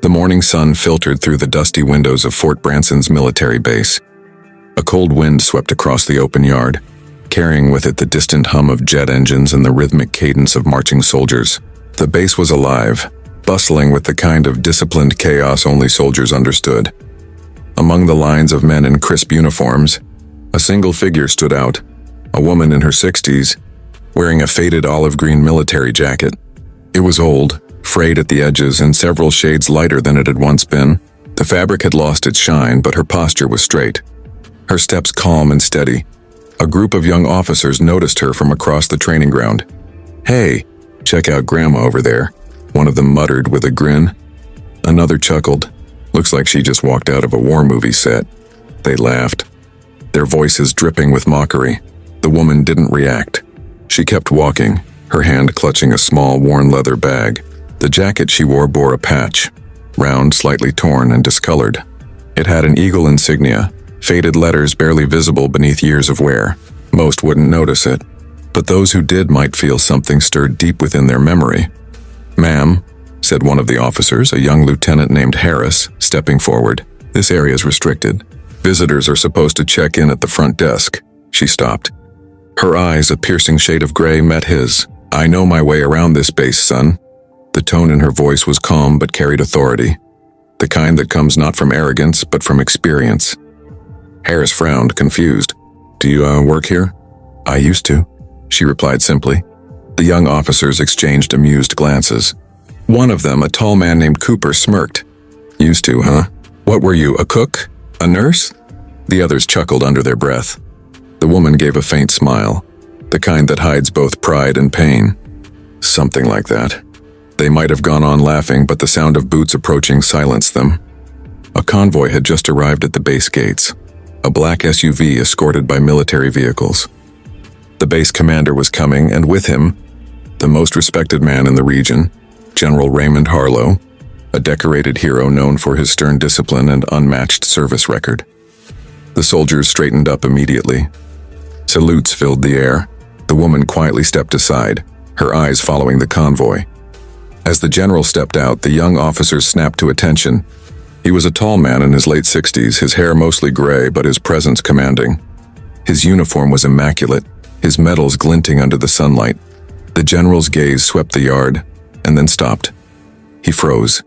The morning sun filtered through the dusty windows of Fort Branson's military base. A cold wind swept across the open yard, carrying with it the distant hum of jet engines and the rhythmic cadence of marching soldiers. The base was alive, bustling with the kind of disciplined chaos only soldiers understood. Among the lines of men in crisp uniforms, a single figure stood out, a woman in her 60s, wearing a faded olive-green military jacket. It was old, frayed at the edges and several shades lighter than it had once been. The fabric had lost its shine, but her posture was straight, her steps calm and steady. A group of young officers noticed her from across the training ground. "Hey, check out Grandma over there," one of them muttered with a grin. Another chuckled. "Looks like she just walked out of a war movie set." They laughed, their voices dripping with mockery. The woman didn't react. She kept walking, her hand clutching a small, worn leather bag. The jacket she wore bore a patch, round, slightly torn, and discolored. It had an eagle insignia, faded letters barely visible beneath years of wear. Most wouldn't notice it, but those who did might feel something stirred deep within their memory. "Ma'am," said one of the officers, a young lieutenant named Harris, stepping forward. "This area is restricted. Visitors are supposed to check in at the front desk." She stopped. Her eyes, a piercing shade of gray, met his. "I know my way around this base, son." The tone in her voice was calm but carried authority, the kind that comes not from arrogance but from experience. Harris frowned, confused. "Do you work here?" "I used to," she replied simply. The young officers exchanged amused glances. One of them, a tall man named Cooper, smirked. "Used to, huh? What were you, a cook? A nurse?" The others chuckled under their breath. The woman gave a faint smile, the kind that hides both pride and pain. "Something like that." They might have gone on laughing, but the sound of boots approaching silenced them. A convoy had just arrived at the base gates, a black SUV escorted by military vehicles. The base commander was coming, and with him, the most respected man in the region, General Raymond Harlow, a decorated hero known for his stern discipline and unmatched service record. The soldiers straightened up immediately. Salutes filled the air. The woman quietly stepped aside, her eyes following the convoy. As the general stepped out, the young officers snapped to attention. He was a tall man in his late 60s, his hair mostly gray, but his presence commanding. His uniform was immaculate, his medals glinting under the sunlight. The general's gaze swept the yard, and then stopped. He froze,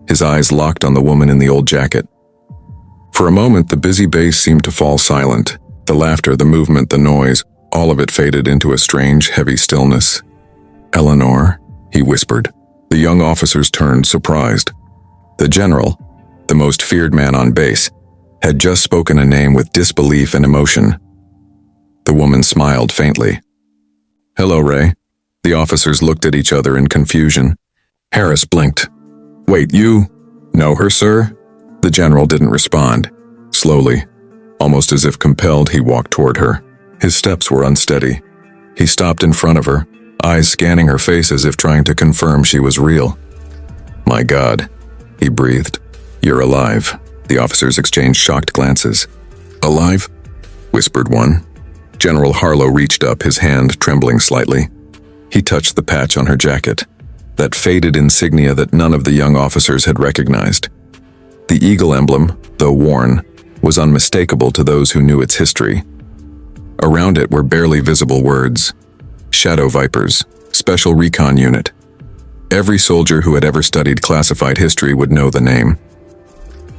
his eyes locked on the woman in the old jacket. For a moment, the busy base seemed to fall silent. The laughter, the movement, the noise, all of it faded into a strange, heavy stillness. "Eleanor," he whispered. The young officers turned, surprised. The general, the most feared man on base, had just spoken a name with disbelief and emotion. The woman smiled faintly. "Hello, Ray." The officers looked at each other in confusion. Harris blinked. "Wait, you know her, sir?" The general didn't respond. Slowly, almost as if compelled, he walked toward her. His steps were unsteady. He stopped in front of her, eyes scanning her face as if trying to confirm she was real. "My God," he breathed. "You're alive." The officers exchanged shocked glances. "Alive?" whispered one. General Harlow reached up, his hand trembling slightly. He touched the patch on her jacket, that faded insignia that none of the young officers had recognized. The eagle emblem, though worn, was unmistakable to those who knew its history. Around it were barely visible words. Shadow Vipers, Special Recon Unit. Every soldier who had ever studied classified history would know the name.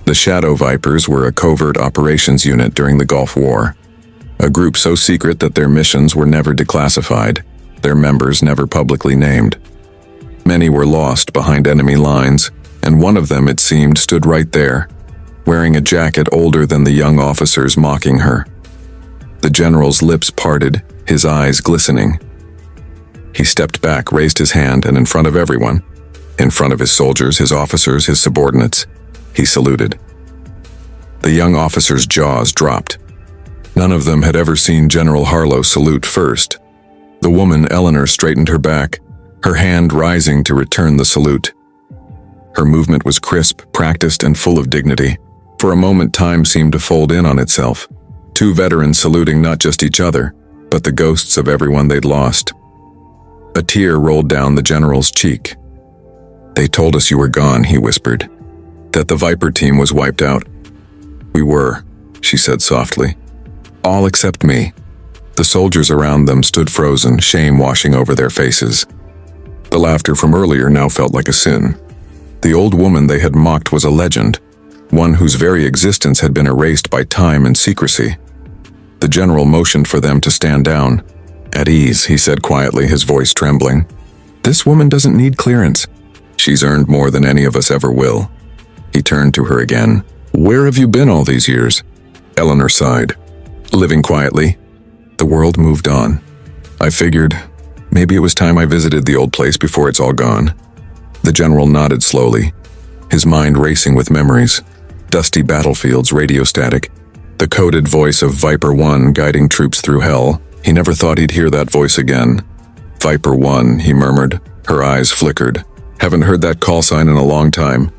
The Shadow Vipers were a covert operations unit during the Gulf War, a group so secret that their missions were never declassified, their members never publicly named. Many were lost behind enemy lines, and one of them, it seemed, stood right there, wearing a jacket older than the young officers, mocking her. The general's lips parted, his eyes glistening. He stepped back, raised his hand, and in front of everyone, in front of his soldiers, his officers, his subordinates, he saluted. The young officers' jaws dropped. None of them had ever seen General Harlow salute first. The woman, Eleanor, straightened her back, her hand rising to return the salute. Her movement was crisp, practiced, and full of dignity. For a moment, time seemed to fold in on itself. Two veterans saluting not just each other, but the ghosts of everyone they'd lost. A tear rolled down the general's cheek. "They told us you were gone," he whispered. That the Viper team was wiped out. We were, she said softly. All except me. The soldiers around them stood frozen, shame washing over their faces. The laughter from earlier now felt like a sin. The old woman they had mocked was a legend, one whose very existence had been erased by time and secrecy. The general motioned for them to stand down. At ease, he said quietly, his voice trembling. This woman doesn't need clearance. She's earned more than any of us ever will. He turned to her again. Where have you been all these years? Eleanor sighed. Living quietly. The world moved on. I figured maybe it was time I visited the old place before it's all gone. The general nodded slowly, his mind racing with memories. Dusty battlefields, radio static. The coded voice of Viper 1 guiding troops through hell. He never thought he'd hear that voice again. Viper 1, he murmured. Her eyes flickered. Haven't heard that call sign in a long time.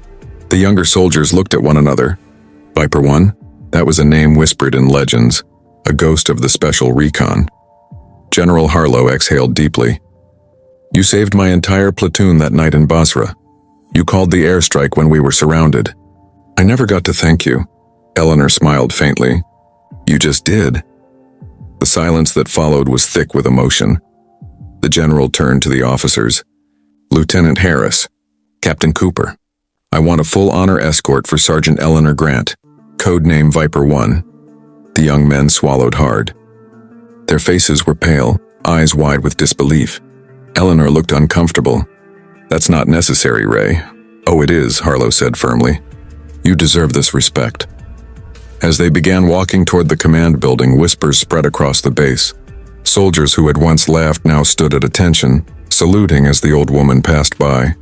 The younger soldiers looked at one another. Viper 1? That was a name whispered in legends. A ghost of the Special Recon. General Harlow exhaled deeply. You saved my entire platoon that night in Basra. You called the airstrike when we were surrounded. I never got to thank you. Eleanor smiled faintly. You just did. The silence that followed was thick with emotion. The general turned to the officers. Lieutenant Harris, Captain Cooper. I want a full honor escort for Sergeant Eleanor Grant, codename Viper 1. The young men swallowed hard. Their faces were pale, eyes wide with disbelief. Eleanor looked uncomfortable. That's not necessary, Ray. Oh, it is, Harlow said firmly. You deserve this respect. As they began walking toward the command building, whispers spread across the base. Soldiers who had once laughed now stood at attention, saluting as the old woman passed by.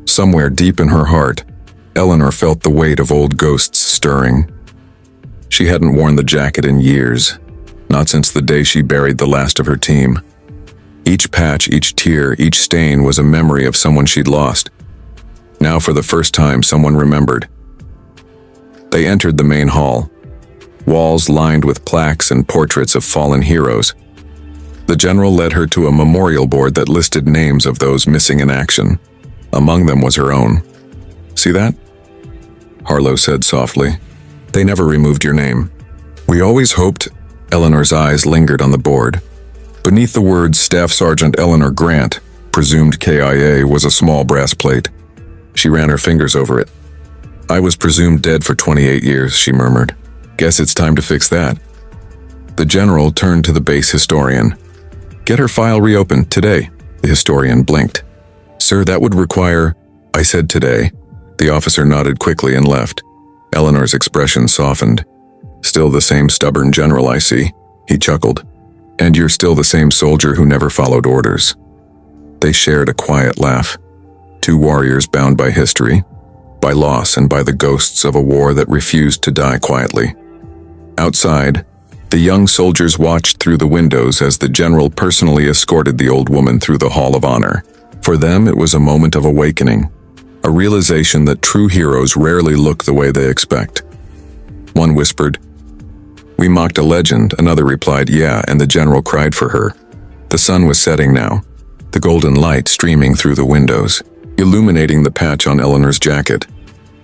Somewhere deep in her heart, Eleanor felt the weight of old ghosts stirring. She hadn't worn the jacket in years, not since the day she buried the last of her team. Each patch, each tear, each stain was a memory of someone she'd lost. Now for the first time, someone remembered. They entered the main hall, walls lined with plaques and portraits of fallen heroes. The general led her to a memorial board that listed names of those missing in action. Among them was her own. See that? Harlow said softly. They never removed your name. We always hoped. Eleanor's eyes lingered on the board. Beneath the words Staff Sergeant Eleanor Grant, presumed KIA, was a small brass plate. She ran her fingers over it. I was presumed dead for 28 years, she murmured. Guess it's time to fix that. The general turned to the base historian. Get her file reopened today, the historian blinked. Sir, that would require... I said today. The officer nodded quickly and left. Eleanor's expression softened. Still the same stubborn general, I see. He chuckled. And you're still the same soldier who never followed orders. They shared a quiet laugh. Two warriors bound by history, by loss and by the ghosts of a war that refused to die quietly. Outside, the young soldiers watched through the windows as the general personally escorted the old woman through the Hall of Honor. For them, it was a moment of awakening, a realization that true heroes rarely look the way they expect. One whispered, We mocked a legend, another replied, Yeah, and the general cried for her. The sun was setting now, the golden light streaming through the windows, illuminating the patch on Eleanor's jacket.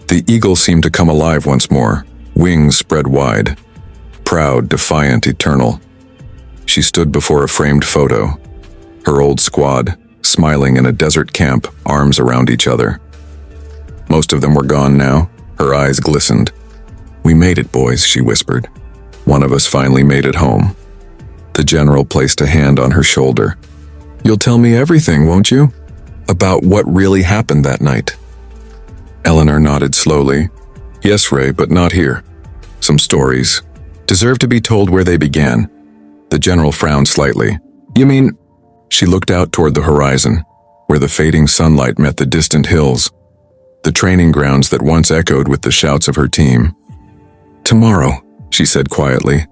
The eagle seemed to come alive once more, wings spread wide. Proud, defiant, eternal. She stood before a framed photo. Her old squad, smiling in a desert camp, arms around each other. Most of them were gone now. Her eyes glistened. We made it, boys, she whispered. One of us finally made it home. The general placed a hand on her shoulder. You'll tell me everything, won't you? About what really happened that night. Eleanor nodded slowly. Yes, Ray, but not here. Some stories deserve to be told where they began. The general frowned slightly. You mean... She looked out toward the horizon, where the fading sunlight met the distant hills, the training grounds that once echoed with the shouts of her team. Tomorrow, she said quietly,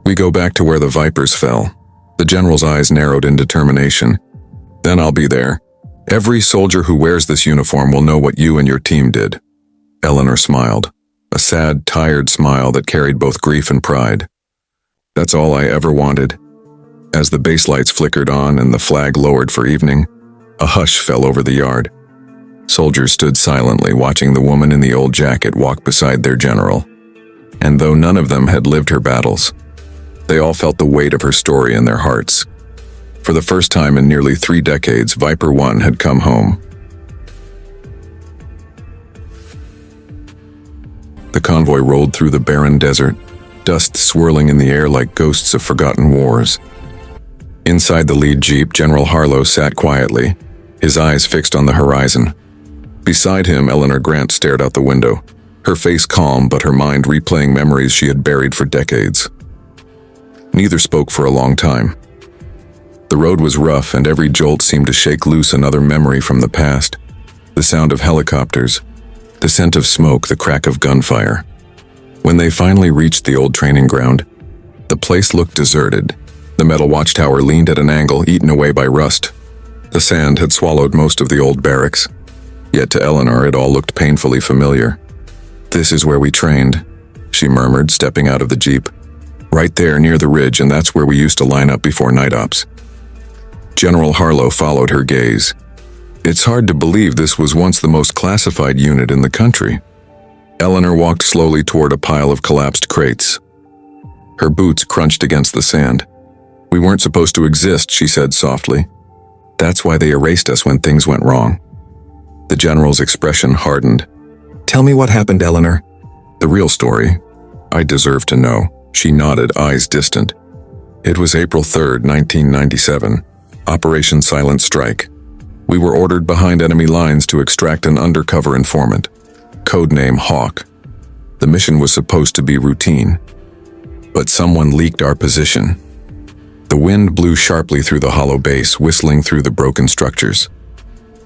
we go back to where the Vipers fell. The general's eyes narrowed in determination. Then I'll be there. Every soldier who wears this uniform will know what you and your team did. Eleanor smiled, a sad, tired smile that carried both grief and pride. That's all I ever wanted. As the base lights flickered on and the flag lowered for evening, a hush fell over the yard. Soldiers stood silently watching the woman in the old jacket walk beside their general. And though none of them had lived her battles, they all felt the weight of her story in their hearts. For the first time in nearly 3 decades, Viper 1 had come home. The convoy rolled through the barren desert, dust swirling in the air like ghosts of forgotten wars. Inside the lead jeep, General Harlow sat quietly, his eyes fixed on the horizon. Beside him, Eleanor Grant stared out the window, her face calm but her mind replaying memories she had buried for decades. Neither spoke for a long time. The road was rough and every jolt seemed to shake loose another memory from the past. The sound of helicopters, the scent of smoke, the crack of gunfire. When they finally reached the old training ground, the place looked deserted. The metal watchtower leaned at an angle, eaten away by rust. The sand had swallowed most of the old barracks. Yet to Eleanor, it all looked painfully familiar. "This is where we trained," she murmured, stepping out of the jeep. "Right there near the ridge, and that's where we used to line up before night ops." General Harlow followed her gaze. It's hard to believe this was once the most classified unit in the country. Eleanor walked slowly toward a pile of collapsed crates. Her boots crunched against the sand. "We weren't supposed to exist," she said softly. "That's why they erased us when things went wrong." The general's expression hardened. "Tell me what happened, Eleanor." "The real story. I deserve to know." She nodded, eyes distant. "It was April 3rd, 1997. Operation Silent Strike. We were ordered behind enemy lines to extract an undercover informant. Codename Hawk. The mission was supposed to be routine. But someone leaked our position. The wind blew sharply through the hollow base, whistling through the broken structures.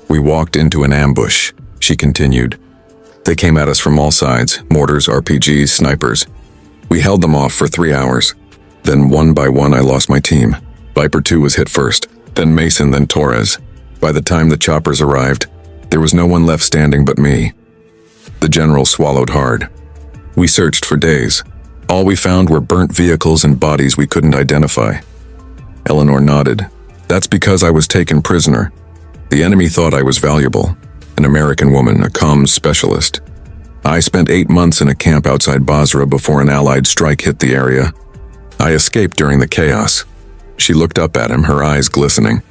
We walked into an ambush," she continued. "They came at us from all sides, mortars, RPGs, snipers. We held them off for 3 hours. Then one by one I lost my team. Viper 2 was hit first, then Mason, then Torres. By the time the choppers arrived, there was no one left standing but me." The general swallowed hard. "We searched for days. All we found were burnt vehicles and bodies we couldn't identify." Eleanor nodded. "That's because I was taken prisoner. The enemy thought I was valuable. An American woman, a comms specialist. I spent 8 months in a camp outside Basra before an Allied strike hit the area. I escaped during the chaos." She looked up at him, her eyes glistening.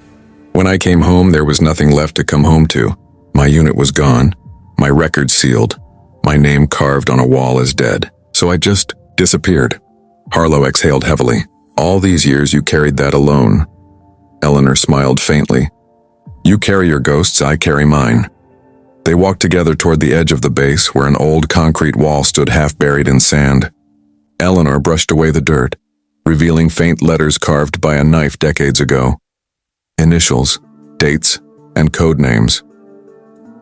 "When I came home, there was nothing left to come home to. My unit was gone, my record sealed, my name carved on a wall as dead. So I just disappeared." Harlow exhaled heavily. "All these years you carried that alone." Eleanor smiled faintly. "You carry your ghosts, I carry mine." They walked together toward the edge of the base, where an old concrete wall stood half buried in sand. Eleanor brushed away the dirt, revealing faint letters carved by a knife decades ago. Initials, dates, and code names.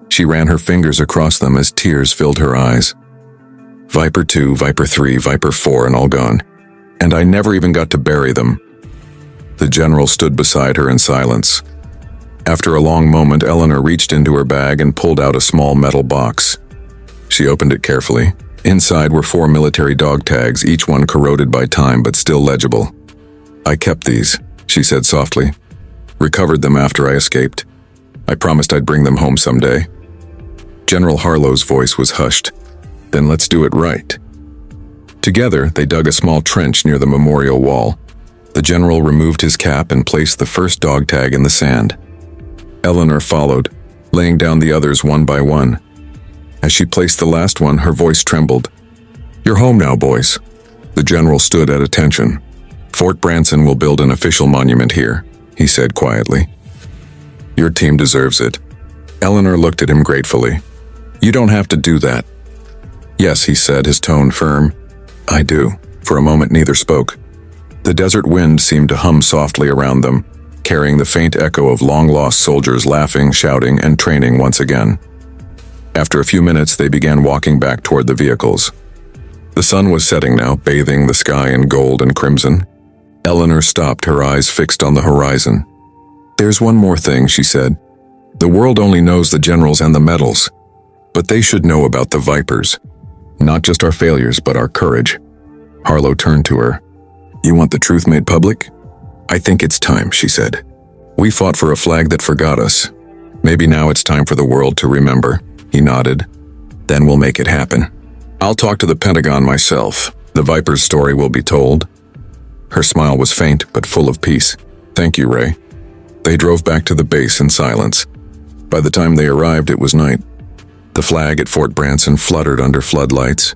She ran her fingers across them as tears filled her eyes. Viper 2, Viper 3, Viper 4, and all gone. And I never even got to bury them. The general stood beside her in silence. After a long moment, Eleanor reached into her bag and pulled out a small metal box. She opened it carefully. Inside were 4 military dog tags, each one corroded by time but still legible. "I kept these," she said softly. "Recovered them after I escaped. I promised I'd bring them home someday." General Harlow's voice was hushed. "Then let's do it right." Together, they dug a small trench near the memorial wall. The general removed his cap and placed the first dog tag in the sand. Eleanor followed, laying down the others one by one. As she placed the last one, her voice trembled. "You're home now, boys." The general stood at attention. "Fort Branson will build an official monument here," he said quietly. "Your team deserves it." Eleanor looked at him gratefully. "You don't have to do that." "Yes," he said, his tone firm. "I do." For a moment, neither spoke. The desert wind seemed to hum softly around them, carrying the faint echo of long-lost soldiers laughing, shouting, and training once again. After a few minutes, they began walking back toward the vehicles. The sun was setting now, bathing the sky in gold and crimson. Eleanor stopped, her eyes fixed on the horizon. "There's one more thing," she said. "The world only knows the generals and the medals, but they should know about the Vipers. Not just our failures, but our courage." Harlow turned to her. "You want the truth made public?" "I think it's time," she said. "We fought for a flag that forgot us. Maybe now it's time for the world to remember. He nodded. Then we'll make it happen. I'll talk to the Pentagon myself. The Viper's story will be told. Her smile was faint but full of peace. Thank you, Ray. They drove back to the base in silence. By the time they arrived, it was night. The flag at Fort Branson fluttered under floodlights,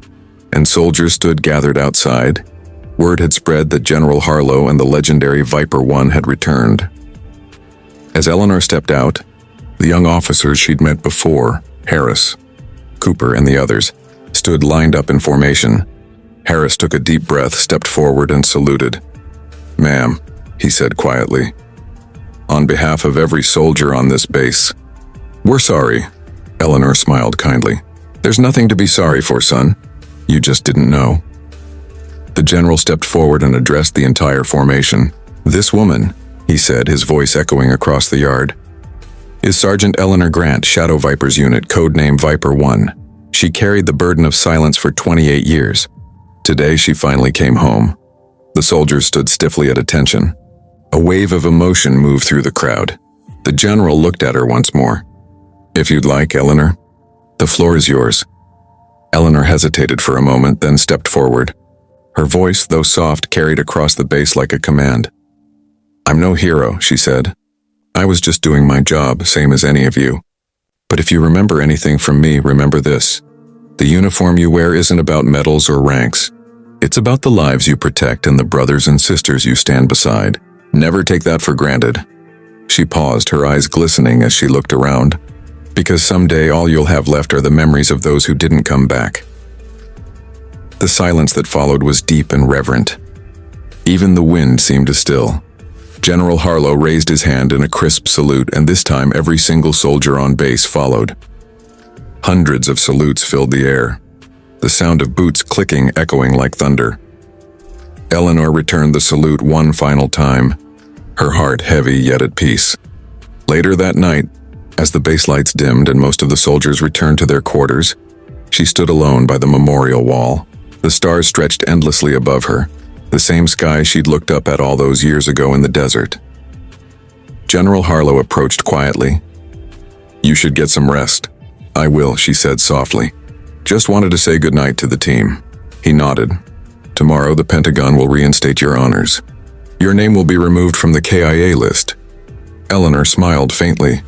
and soldiers stood gathered outside. Word had spread that General Harlow and the legendary Viper 1 had returned. As Eleanor stepped out, the young officers she'd met before, Harris, Cooper, and the others, stood lined up in formation. Harris took a deep breath, stepped forward, and saluted. "Ma'am," he said quietly, "on behalf of every soldier on this base, we're sorry." Eleanor smiled kindly. "There's nothing to be sorry for, son. You just didn't know." The general stepped forward and addressed the entire formation. "This woman," he said, his voice echoing across the yard, "is Sergeant Eleanor Grant, Shadow Viper's unit, codename Viper 1. She carried the burden of silence for 28 years. Today she finally came home." The soldiers stood stiffly at attention. A wave of emotion moved through the crowd. The general looked at her once more. "If you'd like, Eleanor, the floor is yours." Eleanor hesitated for a moment, then stepped forward. Her voice, though soft, carried across the base like a command. "I'm no hero," she said. "I was just doing my job, same as any of you. But if you remember anything from me, remember this. The uniform you wear isn't about medals or ranks. It's about the lives you protect and the brothers and sisters you stand beside. Never take that for granted." She paused, her eyes glistening as she looked around. "Because someday all you'll have left are the memories of those who didn't come back." The silence that followed was deep and reverent. Even the wind seemed to still. General Harlow raised his hand in a crisp salute, and this time every single soldier on base followed. Hundreds of salutes filled the air, the sound of boots clicking echoing like thunder. Eleanor returned the salute one final time, her heart heavy yet at peace. Later that night, as the base lights dimmed and most of the soldiers returned to their quarters, she stood alone by the memorial wall. The stars stretched endlessly above her, the same sky she'd looked up at all those years ago in the desert. General Harlow approached quietly. "You should get some rest." "I will," she said softly. "Just wanted to say goodnight to the team." He nodded. "Tomorrow the Pentagon will reinstate your honors. Your name will be removed from the KIA list." Eleanor smiled faintly.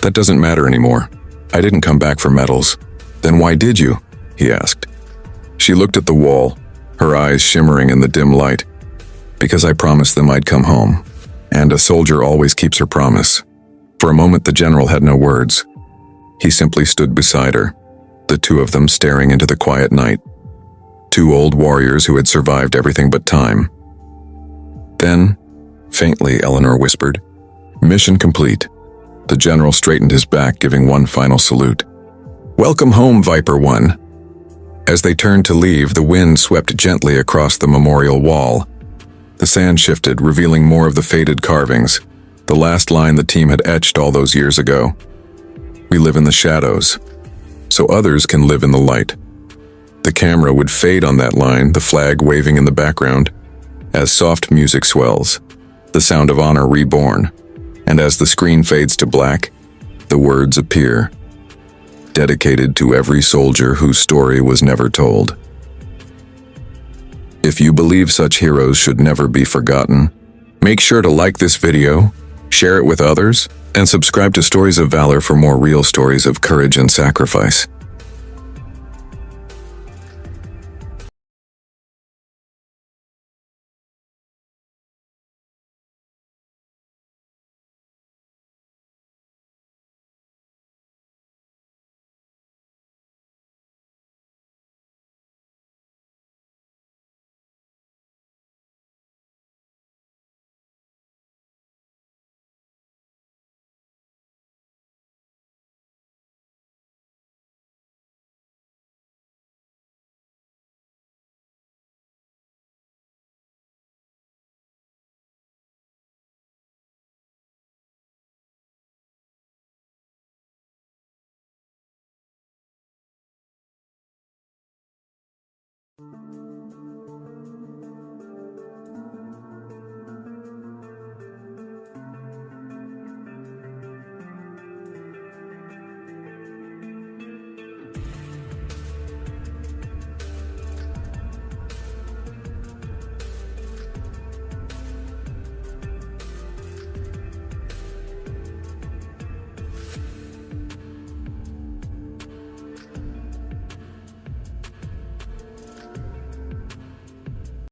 "That doesn't matter anymore. I didn't come back for medals." "Then why did you?" he asked. She looked at the wall, her eyes shimmering in the dim light. "Because I promised them I'd come home. And a soldier always keeps her promise." For a moment the general had no words. He simply stood beside her, the two of them staring into the quiet night. Two old warriors who had survived everything but time. Then, faintly, Eleanor whispered, "Mission complete." The general straightened his back, giving one final salute. "Welcome home, Viper 1." As they turned to leave, the wind swept gently across the memorial wall. The sand shifted, revealing more of the faded carvings, the last line the team had etched all those years ago. "We live in the shadows, so others can live in the light." The camera would fade on that line, the flag waving in the background, as soft music swells, the sound of honor reborn, and as the screen fades to black, the words appear, dedicated to every soldier whose story was never told. If you believe such heroes should never be forgotten, make sure to like this video, share it with others, and subscribe to Stories of Valor for more real stories of courage and sacrifice.